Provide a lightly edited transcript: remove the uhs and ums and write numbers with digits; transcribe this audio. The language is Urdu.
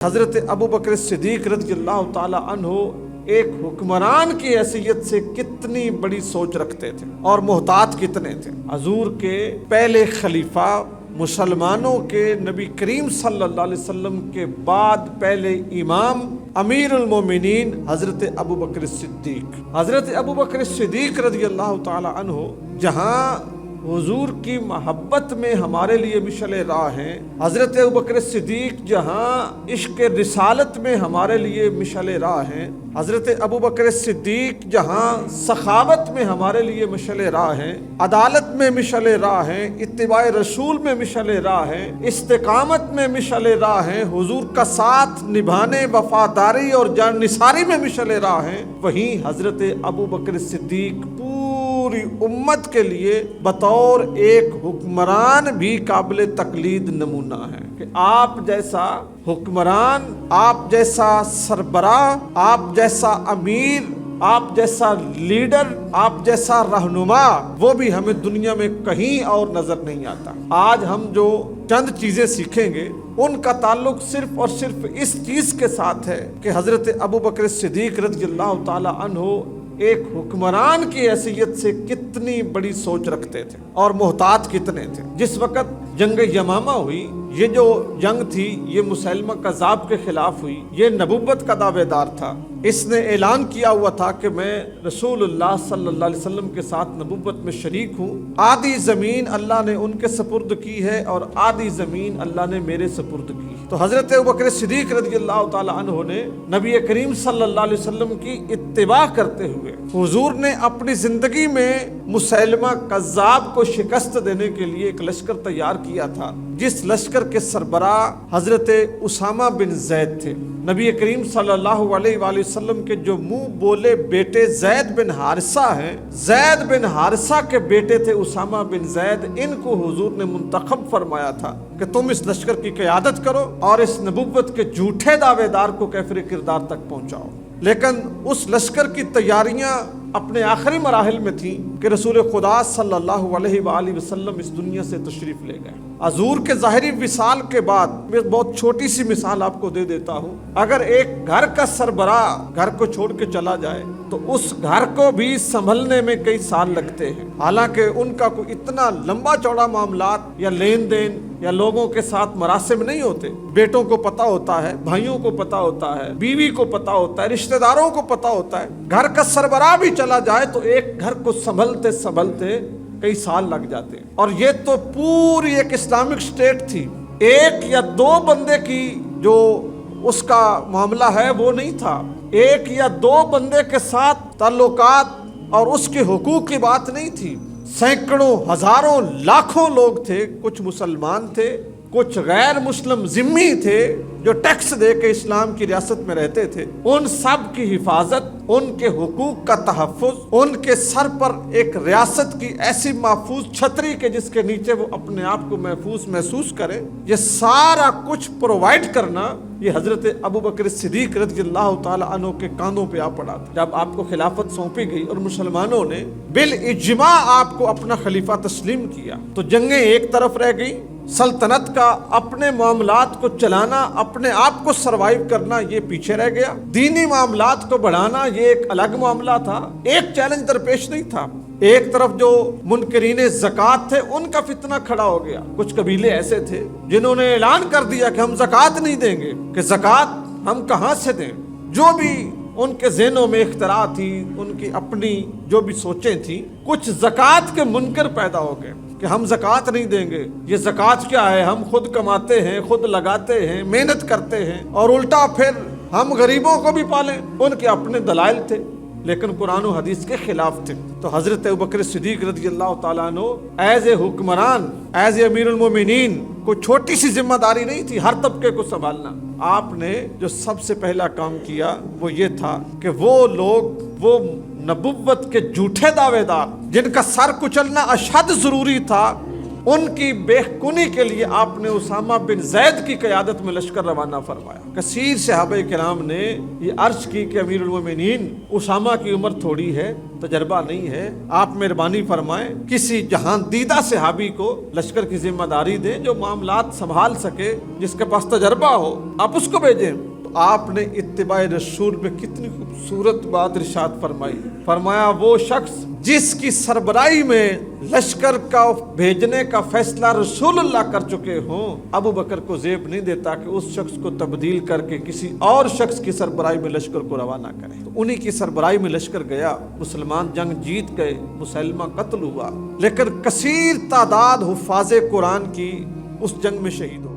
حضرت ابو بکر صدیق رضی اللہ تعالی عنہ ایک حکمران کی حیثیت سے کتنی بڑی سوچ رکھتے تھے اور محتاط کتنے تھے۔ حضور کے پہلے خلیفہ، مسلمانوں کے نبی کریم صلی اللہ علیہ وسلم کے بعد پہلے امام امیر المومنین حضرت ابو بکر صدیق۔ حضرت ابو بکر صدیق رضی اللہ تعالی عنہ جہاں حضور کی محبت میں ہمارے لیے مشعل راہ ہیں، حضرت ابوبکر صدیق جہاں عشق رسالت میں ہمارے لیے مشعل راہ ہیں، حضرت ابوبکر صدیق جہاں سخاوت میں ہمارے لیے مشعل راہ ہیں، عدالت میں مشعل راہ ہیں، اتباع رسول میں مشعل راہ ہیں، استقامت میں مشعل راہ ہیں، حضور کا ساتھ نبھانے، وفاداری اور جان نثاری میں مشعل راہ ہیں، وہیں حضرت ابوبکر صدیق پوری امت کے لیے بطور ایک حکمران بھی قابل تقلید نمونہ ہے کہ آپ جیسا حکمران، آپ جیسا سربراہ، آپ جیسا امیر، آپ جیسا لیڈر، آپ جیسا رہنما وہ بھی ہمیں دنیا میں کہیں اور نظر نہیں آتا۔ آج ہم جو چند چیزیں سیکھیں گے ان کا تعلق صرف اور صرف اس چیز کے ساتھ ہے کہ حضرت ابوبکر صدیق رضی اللہ تعالی عنہ ایک حکمران کی حیثیت سے کتنی بڑی سوچ رکھتے تھے اور محتاط کتنے تھے۔ جس وقت جنگ یمامہ ہوئی، یہ جو جنگ تھی یہ مسیلمہ کذاب کے خلاف ہوئی، یہ نبوت کا دعوے دار تھا، اس نے اعلان کیا ہوا تھا کہ میں رسول اللہ صلی اللہ علیہ وسلم کے ساتھ نبوت میں شریک ہوں، آدھی زمین اللہ نے ان کے سپرد کی ہے اور آدھی زمین اللہ نے میرے سپرد کی۔ تو حضرت ابوبکر صدیق رضی اللہ تعالی عنہ نے نبی کریم صلی اللہ علیہ وسلم کی اتباع کرتے ہوئے حضور نے اپنی زندگی میں مسیلمہ کذاب کو شکست دینے کے لیے ایک لشکر تیار کیا تھا، جس لشکر کے سربراہ حضرت اسامہ بن زید تھے۔ نبی کریم صلی اللہ علیہ وآلہ وسلم کے جو منہ بولے بیٹے زید بن حارثہ ہیں، زید بن حارثہ کے بیٹے تھے اسامہ بن زید، ان کو حضور نے منتخب فرمایا تھا کہ تم اس لشکر کی قیادت کرو اور اس نبوت کے جھوٹے دعوے دار کو کیفر کردار تک پہنچاؤ۔ لیکن اس لشکر کی تیاریاں اپنے آخری مراحل میں تھیں کہ رسول خدا صلی اللہ علیہ وآلہ وسلم اس دنیا سے تشریف لے گئے۔ حضور کے ظاہری وصال کے بعد میں بہت چھوٹی سی مثال آپ کو دے دیتا ہوں، اگر ایک گھر کا سربراہ گھر کو چھوڑ کے چلا جائے تو اس گھر کو بھی سنبھلنے میں کئی سال لگتے ہیں، حالانکہ ان کا کوئی اتنا لمبا چوڑا معاملات یا لین دین یا لوگوں کے ساتھ مراسم نہیں ہوتے۔ بیٹوں کو پتہ ہوتا ہے، بھائیوں کو پتہ ہوتا ہے، بیوی کو پتہ ہوتا ہے، رشتہ داروں کو پتہ ہوتا ہے۔ گھر کا سربراہ بھی چلا جائے تو ایک گھر کو سنبھلتے سنبھلتے کئی سال لگ جاتے ہیں، اور یہ تو پوری ایک اسلامک سٹیٹ تھی۔ ایک یا دو بندے کی جو اس کا معاملہ ہے وہ نہیں تھا، ایک یا دو بندے کے ساتھ تعلقات اور اس کے حقوق کی بات نہیں تھی، سینکڑوں، ہزاروں، لاکھوں لوگ تھے، کچھ مسلمان تھے، کچھ غیر مسلم ذمہ تھے جو ٹیکس دے کے اسلام کی ریاست میں رہتے تھے۔ ان سب کی حفاظت، ان کے حقوق کا تحفظ، ان کے سر پر ایک ریاست کی ایسی محفوظ چھتری کے جس کے نیچے وہ اپنے آپ کو محفوظ محسوس کرے، یہ سارا کچھ پرووائڈ کرنا یہ حضرت ابوبکر صدیق رضی اللہ تعالی عنہ کے کاندھوں پہ آ پڑا تھا۔ جب آپ کو خلافت سونپی گئی اور مسلمانوں نے بالاجماع آپ کو اپنا خلیفہ تسلیم کیا تو جنگیں ایک طرف رہ گئی، سلطنت کا اپنے معاملات کو چلانا، اپنے آپ کو سروائیو کرنا یہ پیچھے رہ گیا، دینی معاملات کو بڑھانا یہ ایک الگ معاملہ تھا، ایک چیلنج درپیش نہیں تھا۔ ایک طرف جو منکرین زکوٰۃ تھے ان کا فتنہ کھڑا ہو گیا، کچھ قبیلے ایسے تھے جنہوں نے اعلان کر دیا کہ ہم زکوٰۃ نہیں دیں گے، کہ زکوٰۃ ہم کہاں سے دیں۔ جو بھی ان کے ذہنوں میں اختراع تھی، ان کی اپنی جو بھی سوچیں تھیں، کچھ زکوٰۃ کے منکر پیدا ہو گئے کہ ہم زکوٰۃ نہیں دیں گے، یہ زکوٰۃ کیا ہے، ہم خود کماتے ہیں، خود لگاتے ہیں، محنت کرتے ہیں، اور الٹا پھر ہم غریبوں کو بھی پالیں۔ ان کے اپنے دلائل تھے لیکن قرآن و حدیث کے خلاف تھے۔ تو حضرت ابوبکر صدیق رضی اللہ تعالیٰ عنہ ایز اے حکمران، ایز اے امیر المومنین، کوئی چھوٹی سی ذمہ داری نہیں تھی ہر طبقے کو سنبھالنا۔ آپ نے جو سب سے پہلا کام کیا وہ یہ تھا کہ وہ لوگ، وہ نبوت کے جھوٹے دعوے دار جن کا سر کچلنا اشد ضروری تھا، ان کی بےخونی کے لیے آپ نے اسامہ بن زید کی قیادت میں لشکر روانہ فرمایا۔ کثیر صحابہ کرام نے یہ عرض کی کہ امیر المومنین اسامہ کی عمر تھوڑی ہے، تجربہ نہیں ہے، آپ مہربانی فرمائیں کسی جہان دیدہ صحابی کو لشکر کی ذمہ داری دیں جو معاملات سنبھال سکے، جس کے پاس تجربہ ہو، آپ اس کو بھیجیں۔ تو آپ نے اتباع رسول میں کتنی خوبصورت بات ارشاد فرمائی، فرمایا وہ شخص جس کی سربراہی میں لشکر کا بھیجنے کا فیصلہ رسول اللہ کر چکے ہوں، ابو بکر کو زیب نہیں دیتا کہ اس شخص کو تبدیل کر کے کسی اور شخص کی سربراہی میں لشکر کو روانہ کرے۔ تو انہی کی سربراہی میں لشکر گیا، مسلمان جنگ جیت گئے، مسلمہ قتل ہوا، لیکن کثیر تعداد حفاظ قرآن کی اس جنگ میں شہید ہو